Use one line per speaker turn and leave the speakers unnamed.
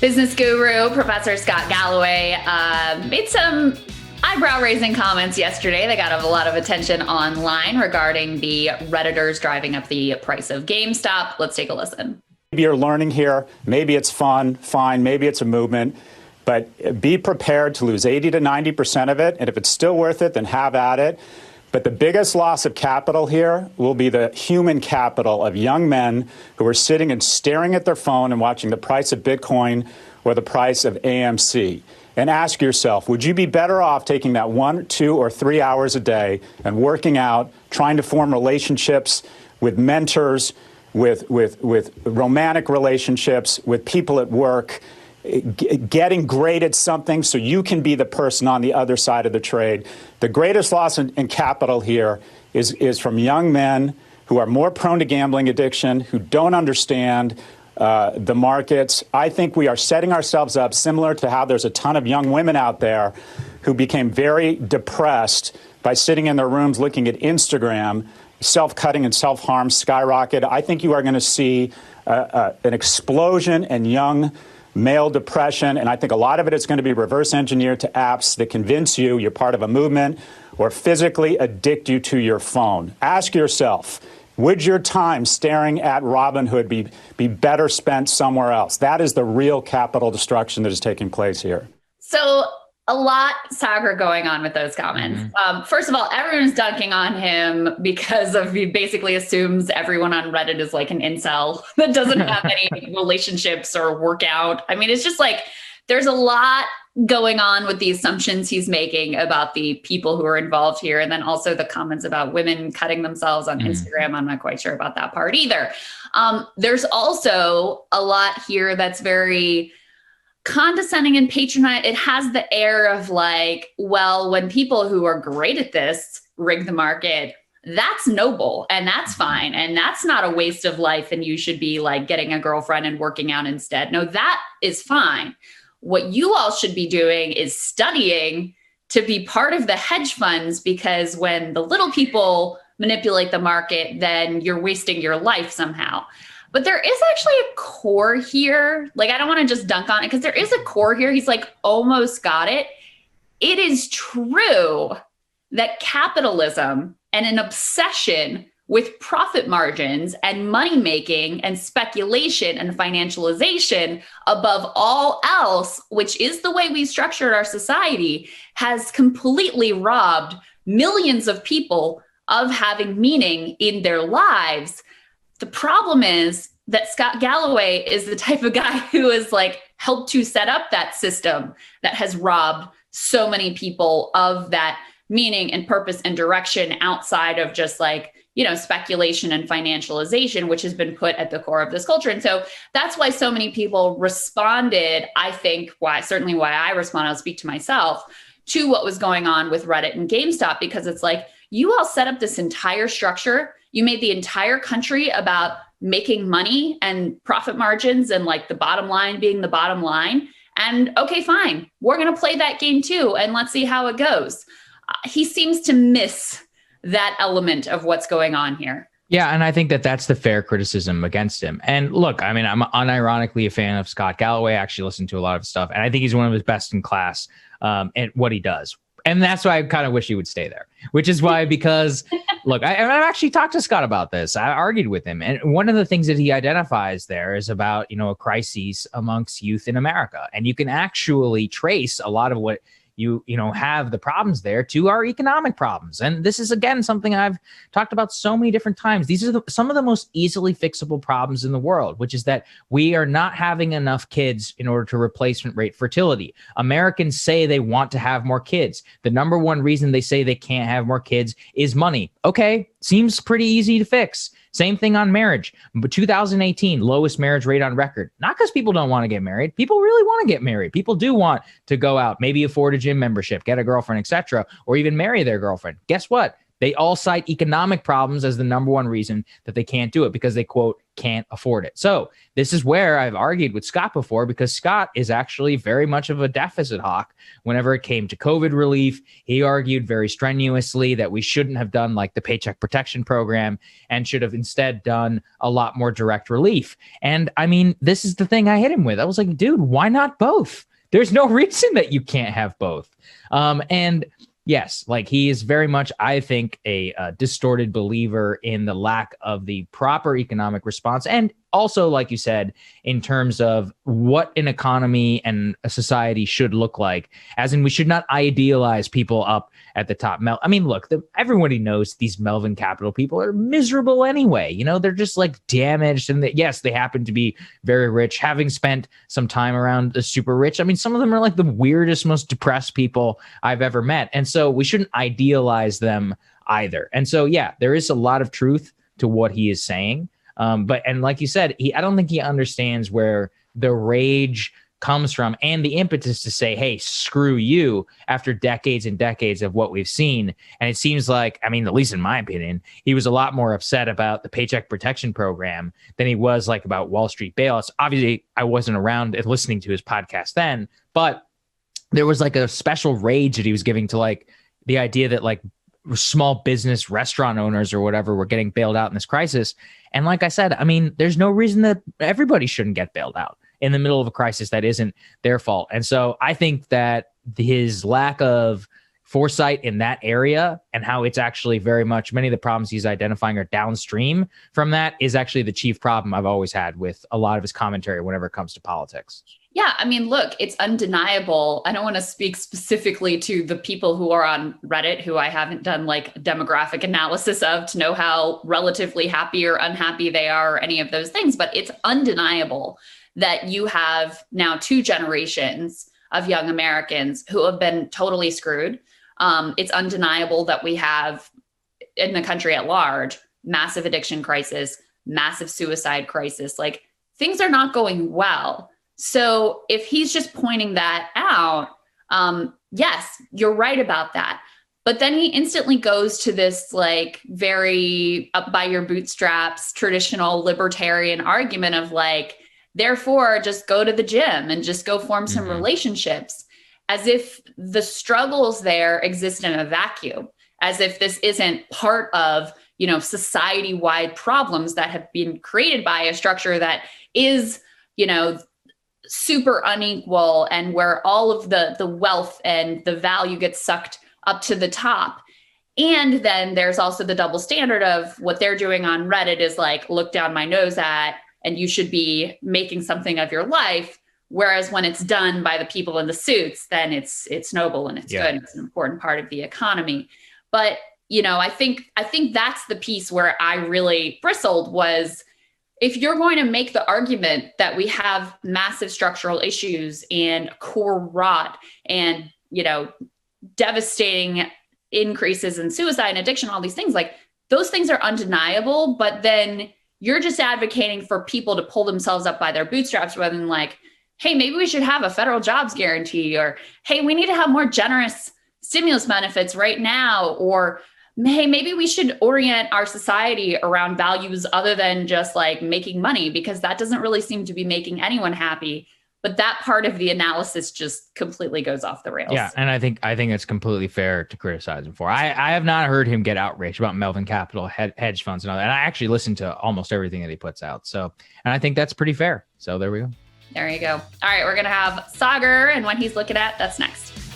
Business guru, Professor Scott Galloway, made some eyebrow-raising comments yesterday that got a lot of attention online regarding the Redditors driving up the price of GameStop. Let's take a listen.
Maybe you're learning here. Maybe it's fun, fine. Maybe it's a movement. But be prepared to lose 80 to 90% of it. And if it's still worth it, then have at it. But the biggest loss of capital here will be the human capital of young men who are sitting and staring at their phone and watching the price of Bitcoin or the price of AMC. And ask yourself, would you be better off taking that 1, 2, or 3 hours a day and working out, trying to form relationships with mentors, with romantic relationships, with people at work, getting great at something so you can be the person on the other side of the trade? The greatest loss in capital here is from young men who are more prone to gambling addiction, who don't understand the markets. I think we are setting ourselves up similar to how there's a ton of young women out there who became very depressed by sitting in their rooms looking at Instagram. Self-cutting and self-harm skyrocket. I think you are going to see an explosion in young male depression, and I think a lot of it is going to be reverse engineered to apps that convince you you're part of a movement or physically addict you to your phone. Ask yourself, would your time staring at Robinhood be better spent somewhere else? That is the real capital destruction that is taking place here.
So a lot, Sagar, going on with those comments. First of all, everyone's dunking on him because he basically assumes everyone on Reddit is like an incel that doesn't have any relationships or workout. I mean, it's just like there's a lot going on with the assumptions he's making about the people who are involved here. And then also the comments about women cutting themselves on Instagram. I'm not quite sure about that part either. There's also a lot here that's very condescending and patronizing. It has the air of like, well, when people who are great at this rig the market, that's noble and that's fine. And that's not a waste of life. And you should be like getting a girlfriend and working out instead. No, that is fine. What you all should be doing is studying to be part of the hedge funds, because when the little people manipulate the market, then you're wasting your life somehow. But there is actually a core here. Like, I don't want to just dunk on it because there is a core here. He's like, almost got it. It is true that capitalism and an obsession with profit margins and money making and speculation and financialization above all else, which is the way we structured our society, has completely robbed millions of people of having meaning in their lives. The problem is that Scott Galloway is the type of guy who has like helped to set up that system that has robbed so many people of that meaning and purpose and direction outside of just like, you know, speculation and financialization, which has been put at the core of this culture. And so that's why so many people responded, I think, certainly why I responded, I'll speak to myself, to what was going on with Reddit and GameStop, because it's like, you all set up this entire structure. You made the entire country about making money and profit margins and like the bottom line being the bottom line. And okay, fine, we're going to play that game too. And let's see how it goes. He seems to miss that element of what's going on here.
Yeah, and I think that that's the fair criticism against him. And look, I mean, I'm unironically a fan of Scott Galloway. I actually listen to a lot of his stuff, and I think he's one of his best in class at what he does. And that's why I kind of wish he would stay there, which is why, because look, I've actually talked to Scott about this. I argued with him. And one of the things that he identifies there is about, you know, a crisis amongst youth in America. And you can actually trace a lot of what you know, have the problems there to our economic problems. And this is, again, something I've talked about so many different times. These are some of the most easily fixable problems in the world, which is that we are not having enough kids in order to replacement rate fertility. Americans say they want to have more kids. The number one reason they say they can't have more kids is money. Okay, seems pretty easy to fix. Same thing on marriage. But 2018, lowest marriage rate on record. Not because people don't want to get married. People really want to get married. People do want to go out, maybe afford a gym membership, get a girlfriend, etc., or even marry their girlfriend. Guess what? They all cite economic problems as the number one reason that they can't do it, because they, quote, can't afford it. So this is where I've argued with Scott before, because Scott is actually very much of a deficit hawk. Whenever it came to COVID relief, he argued very strenuously that we shouldn't have done like the Paycheck Protection Program and should have instead done a lot more direct relief. And I mean, this is the thing I hit him with. I was like, dude, why not both? There's no reason that you can't have both. And yes, like he is very much, I think, a distorted believer in the lack of the proper economic response. And also, like you said, in terms of what an economy and a society should look like, as in we should not idealize people up at the top. I mean, look, everybody knows these Melvin Capital people are miserable anyway. You know, they're just like damaged. And yes, they happen to be very rich, having spent some time around the super rich. I mean, some of them are like the weirdest, most depressed people I've ever met. And so we shouldn't idealize them either. And so, yeah, there is a lot of truth to what he is saying. But like you said, I don't think he understands where the rage comes from and the impetus to say, hey, screw you, after decades and decades of what we've seen. And it seems like, I mean, at least in my opinion, he was a lot more upset about the Paycheck Protection Program than he was like about Wall Street bailouts. Obviously, I wasn't around and listening to his podcast then, but there was like a special rage that he was giving to like the idea that like small business restaurant owners or whatever were getting bailed out in this crisis. And like I said, I mean, there's no reason that everybody shouldn't get bailed out in the middle of a crisis that isn't their fault. And so I think that his lack of foresight in that area and how it's actually very much many of the problems he's identifying are downstream from that is actually the chief problem I've always had with a lot of his commentary whenever it comes to politics.
Yeah, I mean, look, it's undeniable. I don't want to speak specifically to the people who are on Reddit, who I haven't done like demographic analysis of to know how relatively happy or unhappy they are or any of those things. But it's undeniable that you have now two generations of young Americans who have been totally screwed. It's undeniable that we have in the country at large, massive addiction crisis, massive suicide crisis, like things are not going well. So if he's just pointing that out, yes, you're right about that. But then he instantly goes to this like very up by your bootstraps, traditional libertarian argument of like, therefore, just go to the gym and just go form some relationships, as if the struggles there exist in a vacuum, as if this isn't part of, you know, society-wide problems that have been created by a structure that is, you know, super unequal and where all of the wealth and the value gets sucked up to the top. And then there's also the double standard of what they're doing on Reddit is like, look down my nose at, and you should be making something of your life. Whereas when it's done by the people in the suits, then it's noble and it's good. It's an important part of the economy. But, you know, I think that's the piece where I really bristled was, if you're going to make the argument that we have massive structural issues and core rot and, you know, devastating increases in suicide and addiction, all these things, like those things are undeniable, but then you're just advocating for people to pull themselves up by their bootstraps rather than like, hey, maybe we should have a federal jobs guarantee, or, hey, we need to have more generous stimulus benefits right now, or, hey, maybe we should orient our society around values other than just like making money, because that doesn't really seem to be making anyone happy. But that part of the analysis just completely goes off the rails.
Yeah, and I think it's completely fair to criticize him for. I have not heard him get outraged about Melvin Capital, hedge funds, and all that. And I actually listen to almost everything that he puts out. So, and I think that's pretty fair. So there we go.
There you go. All right, we're gonna have Sagar and what he's looking at. That's next.